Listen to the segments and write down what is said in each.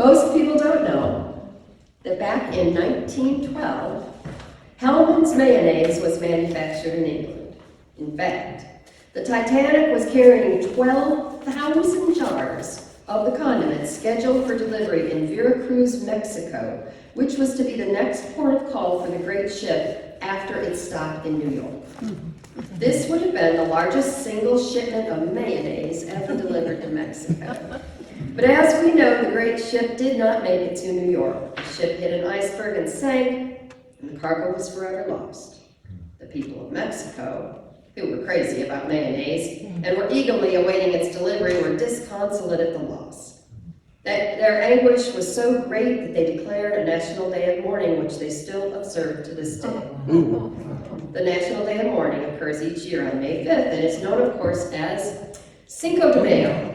Most people don't know that back in 1912, Hellmann's mayonnaise was manufactured in England. In fact, the Titanic was carrying 12,000 jars of the condiment scheduled for delivery in Veracruz, Mexico, which was to be the next port of call for the great ship after it stopped in New York. This would have been the largest single shipment of mayonnaise ever delivered to Mexico. But as we know, the great ship did not make it to New York. The ship hit an iceberg and sank, and the cargo was forever lost. The people of Mexico, who were crazy about mayonnaise and were eagerly awaiting its delivery, were disconsolate at the loss. Their anguish was so great that they declared a national day of mourning, which they still observe to this day. The National Day of Mourning occurs each year on May 5th and is known, of course, as Cinco de Mayo.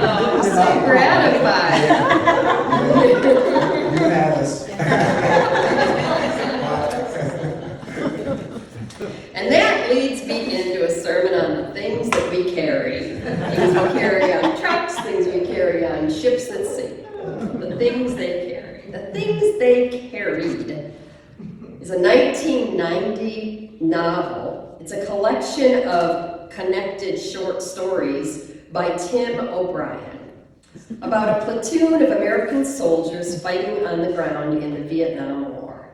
Oh, I'm so gratified. You had us. And that leads me into a sermon on the things that we carry. Things we carry on trucks, things we carry on ships that sink. The things they carry. The things they carried is a 1990 novel. It's a collection of connected short stories by Tim O'Brien about a platoon of American soldiers fighting on the ground in the Vietnam War.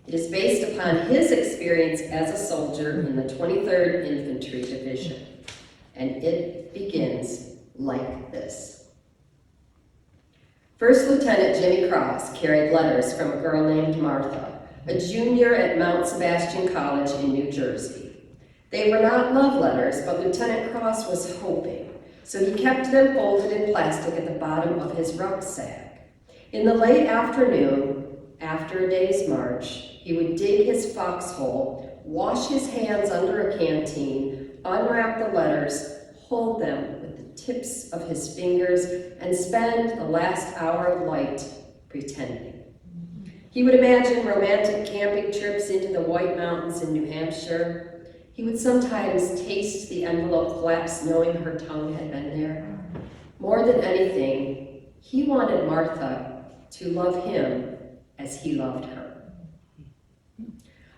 It is based upon his experience as a soldier in the 23rd Infantry Division, and it begins like this. First Lieutenant Jimmy Cross carried letters from a girl named Martha, a junior at Mount Sebastian College in New Jersey. They were not love letters, but Lieutenant Cross was hoping, so he kept them folded in plastic at the bottom of his rucksack. In the late afternoon, after a day's march, he would dig his foxhole, wash his hands under a canteen, unwrap the letters, hold them with the tips of his fingers, and spend the last hour of light pretending. He would imagine romantic camping trips into the White Mountains in New Hampshire. He would sometimes taste the envelope flaps knowing her tongue had been there. More than anything, he wanted Martha to love him as he loved her.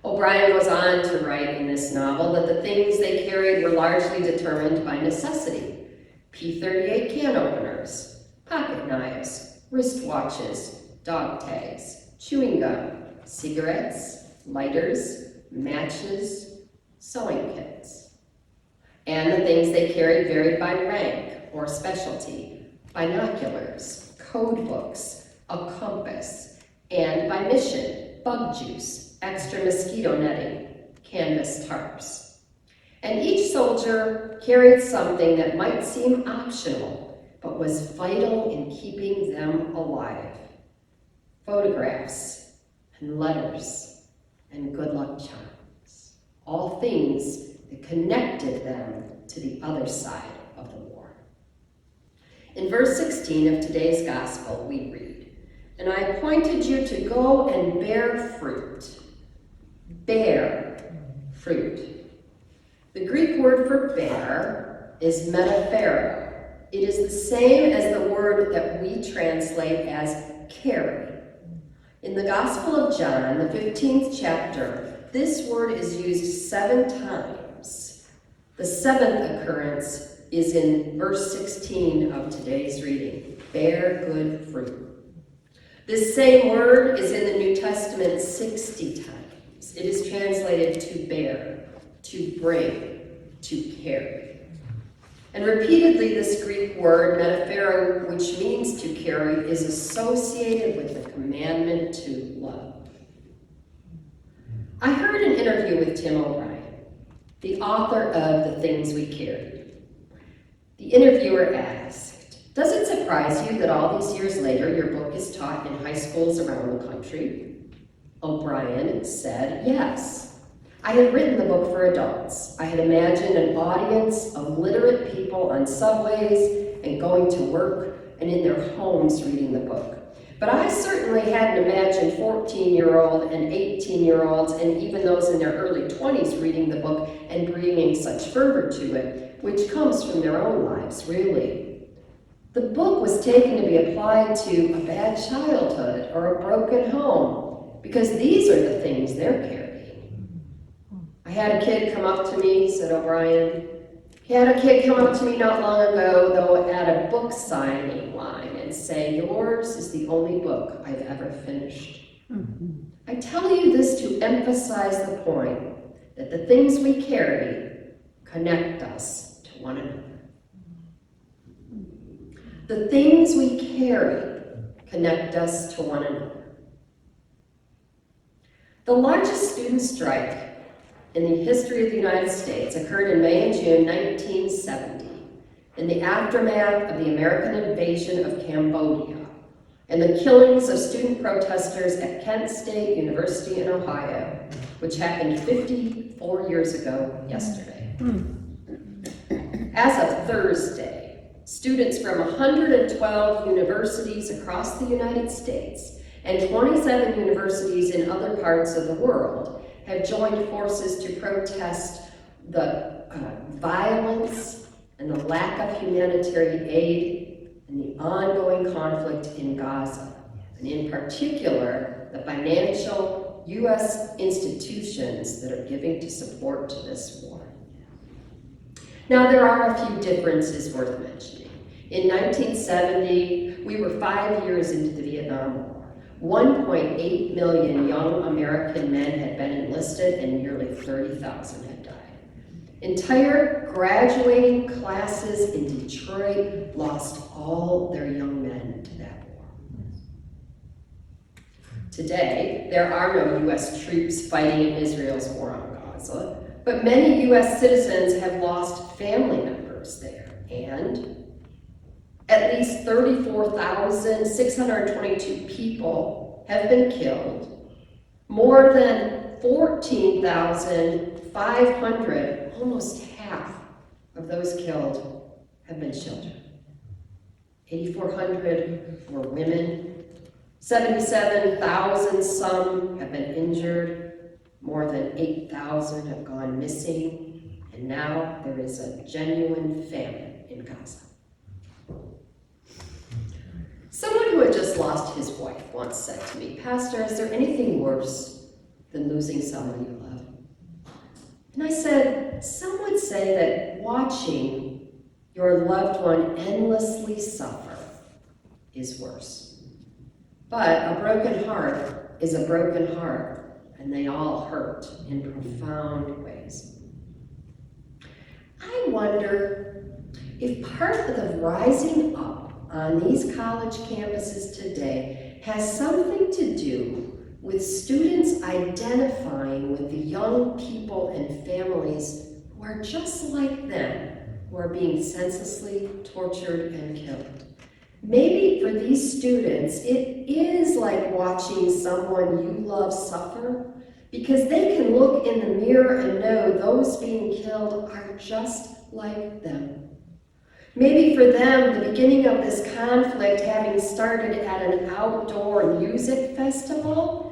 O'Brien goes on to write in this novel that the things they carried were largely determined by necessity. P-38 can openers, pocket knives, wristwatches, dog tags, chewing gum, cigarettes, lighters, matches, sewing kits. And the things they carried varied by rank or specialty, binoculars, code books, a compass, and by mission, bug juice, extra mosquito netting, canvas tarps. And each soldier carried something that might seem optional, but was vital in keeping them alive. Photographs and letters and good luck charms, all things that connected them to the other side of the war. In verse 16 of today's gospel, we read, "And I appointed you to go and bear fruit." Bear fruit. The Greek word for bear is metaphero. It is the same as the word that we translate as carry. In the Gospel of John, the 15th chapter, this word is used 7 times. The 7th occurrence is in verse 16 of today's reading, bear good fruit. This same word is in the New Testament 60 times. It is translated to bear, to bring, to carry. And repeatedly, this Greek word, metaphero, which means to carry, is associated with the commandment to love. I heard an interview with Tim O'Brien, the author of The Things We Carried. The interviewer asked, "Does it surprise you that all these years later your book is taught in high schools around the country?" O'Brien said, "Yes. I had written the book for adults. I had imagined an audience of literate people on subways and going to work and in their homes reading the book. But I certainly hadn't imagined 14-year-old and 18-year-olds and even those in their early 20s reading the book and bringing such fervor to it, which comes from their own lives, really. The book was taken to be applied to a bad childhood or a broken home, because these are the things they're carrying. I had a kid come up to me, said O'Brien. He had a kid come up to me not long ago, though, at a book signing line and say, "Yours is the only book I've ever finished." I tell you this to emphasize the point that the things we carry connect us to one another. The things we carry connect us to one another. The largest student strike in the history of the United States occurred in May and June 1970 in the aftermath of the American invasion of Cambodia and the killings of student protesters at Kent State University in Ohio, which happened 54 years ago yesterday. As of Thursday, students from 112 universities across the United States and 27 universities in other parts of the world have joined forces to protest the violence and the lack of humanitarian aid and the ongoing conflict in Gaza, and in particular, the financial U.S. institutions that are giving to support to this war. Now, there are a few differences worth mentioning. In 1970, we were 5 years into the Vietnam War. 1.8 million young American men had been enlisted and nearly 30,000 had died. Entire graduating classes in Detroit lost all their young men to that war. Today, there are no U.S. troops fighting in Israel's war on Gaza, but many U.S. citizens have lost family members there, and at least 34,622 people have been killed. More than 14,500, almost half of those killed, have been children. 8,400 were women. 77,000 some have been injured. More than 8,000 have gone missing. And now there is a genuine famine in Gaza. Someone who had just lost his wife once said to me, "Pastor, is there anything worse than losing someone you love?" And I said, "Some would say that watching your loved one endlessly suffer is worse. But a broken heart is a broken heart, and they all hurt in profound ways." I wonder if part of the rising up on these college campuses today has something to do with students identifying with the young people and families who are just like them, who are being senselessly tortured and killed. Maybe for these students, it is like watching someone you love suffer, because they can look in the mirror and know those being killed are just like them. Maybe for them, the beginning of this conflict, having started at an outdoor music festival,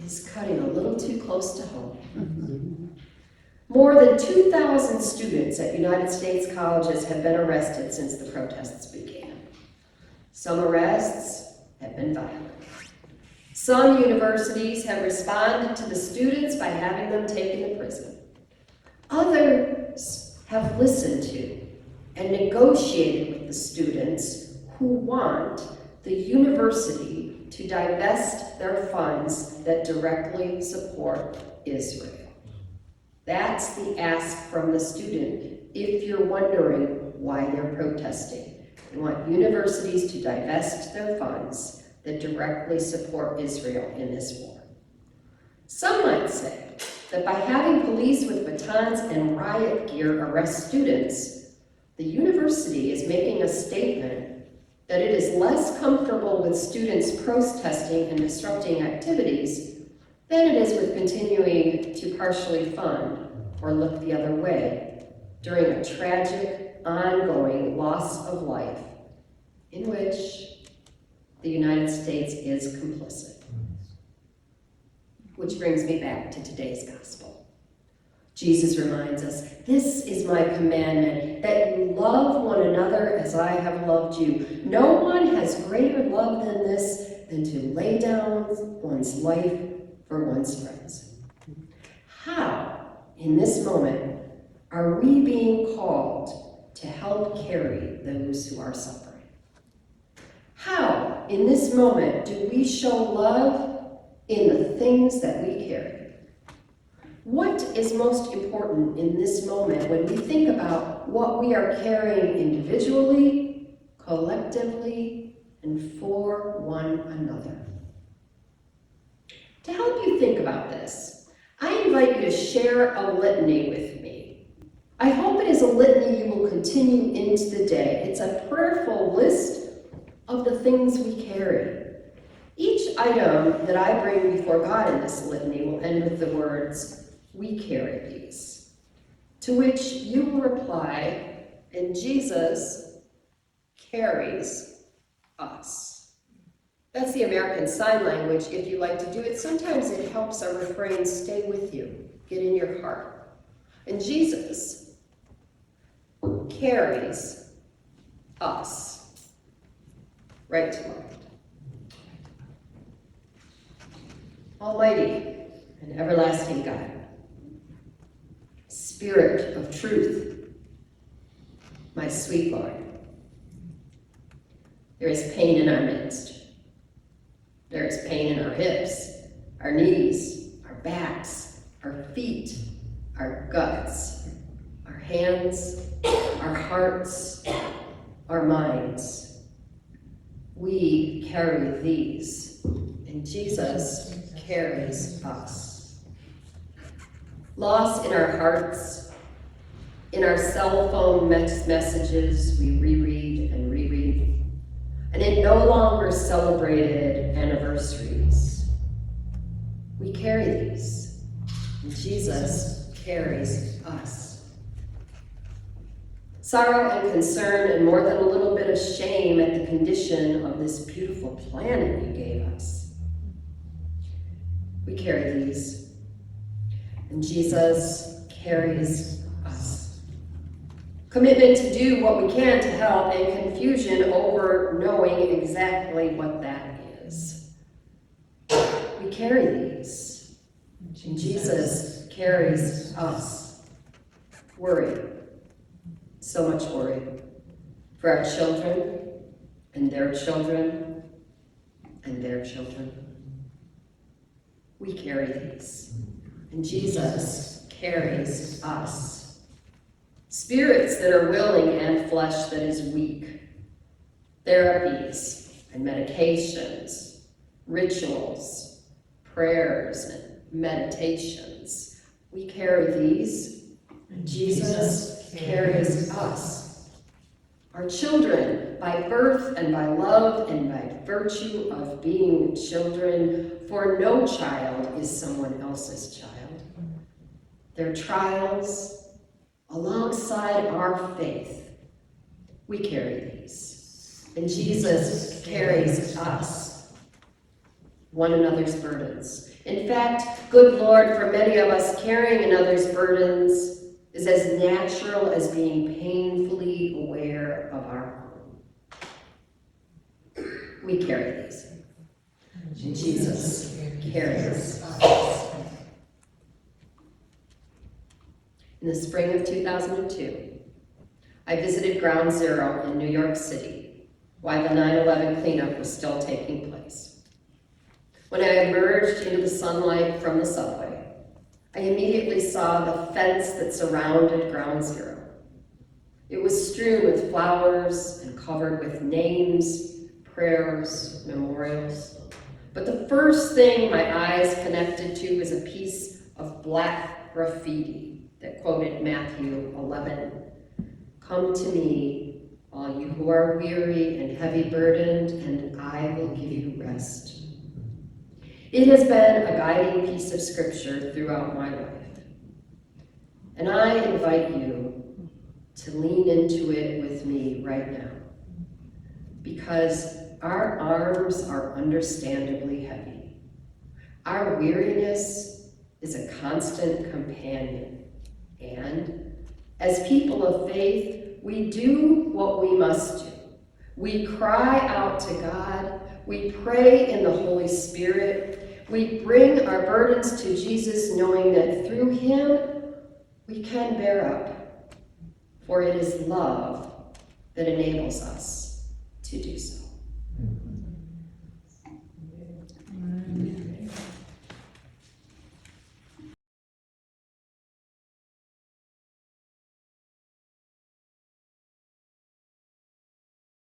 is cutting a little too close to home. More than 2,000 students at United States colleges have been arrested since the protests began. Some arrests have been violent. Some universities have responded to the students by having them taken to prison. Others have listened to and negotiated with the students who want the university to divest their funds that directly support Israel. That's the ask from the student, if you're wondering why they're protesting. They want universities to divest their funds that directly support Israel in this war. Some might say that by having police with batons and riot gear arrest students, the university is making a statement that it is less comfortable with students protesting and disrupting activities than it is with continuing to partially fund or look the other way during a tragic, ongoing loss of life in which the United States is complicit. Which brings me back to today's gospel. Jesus reminds us, "This is my commandment, that you love one another as I have loved you. No one has greater love than this, than to lay down one's life for one's friends." How, in this moment, are we being called to help carry those who are suffering? How, in this moment, do we show love in the things that we carry? What is most important in this moment when we think about what we are carrying individually, collectively, and for one another? To help you think about this, I invite you to share a litany with me. I hope it is a litany you will continue into the day. It's a prayerful list of the things we carry. Each item that I bring before God in this litany will end with the words, "We carry these," to which you will reply, "And Jesus carries us." That's the American Sign Language if you like to do it. Sometimes it helps our refrain stay with you, get in your heart. And Jesus carries us. Right to left. Almighty and everlasting God, Spirit of truth, my sweet Lord, there is pain in our midst. There is pain in our hips, our knees, our backs, our feet, our guts, our hands, our hearts, our minds. We carry these, and Jesus carries us. Loss in our hearts, in our cell phone messages we reread and reread, and in no longer celebrated anniversaries. We carry these, and Jesus carries us. Sorrow and concern, and more than a little bit of shame at the condition of this beautiful planet you gave us. We carry these, and Jesus carries us. Commitment to do what we can to help, and confusion over knowing exactly what that is. We carry these, and Jesus carries us. Worry. So much worry for our children and their children and their children. We carry these, and Jesus carries us. Spirits that are willing and flesh that is weak. Therapies and medications, rituals, prayers and meditations. We carry these, and Jesus carries us. Our children, by birth and by love and by virtue of being children, for no child is someone else's child. Their trials, alongside our faith, we carry these. And Jesus carries us, one another's burdens. In fact, good Lord, for many of us, carrying another's burdens is as natural as being painfully aware of our own. We carry these. And Jesus carries us. In the spring of 2002, I visited Ground Zero in New York City while the 9/11 cleanup was still taking place. When I emerged into the sunlight from the subway, I immediately saw the fence that surrounded Ground Zero. It was strewn with flowers and covered with names, prayers, memorials. But the first thing my eyes connected to was a piece of black graffiti that quoted Matthew 11. "Come to me, all you who are weary and heavy burdened, and I will give you rest." It has been a guiding piece of scripture throughout my life. And I invite you to lean into it with me right now, because our arms are understandably heavy. Our weariness is a constant companion. And as people of faith, we do what we must do. We cry out to God. We pray in the Holy Spirit. We bring our burdens to Jesus, knowing that through him we can bear up. For it is love that enables us to do so.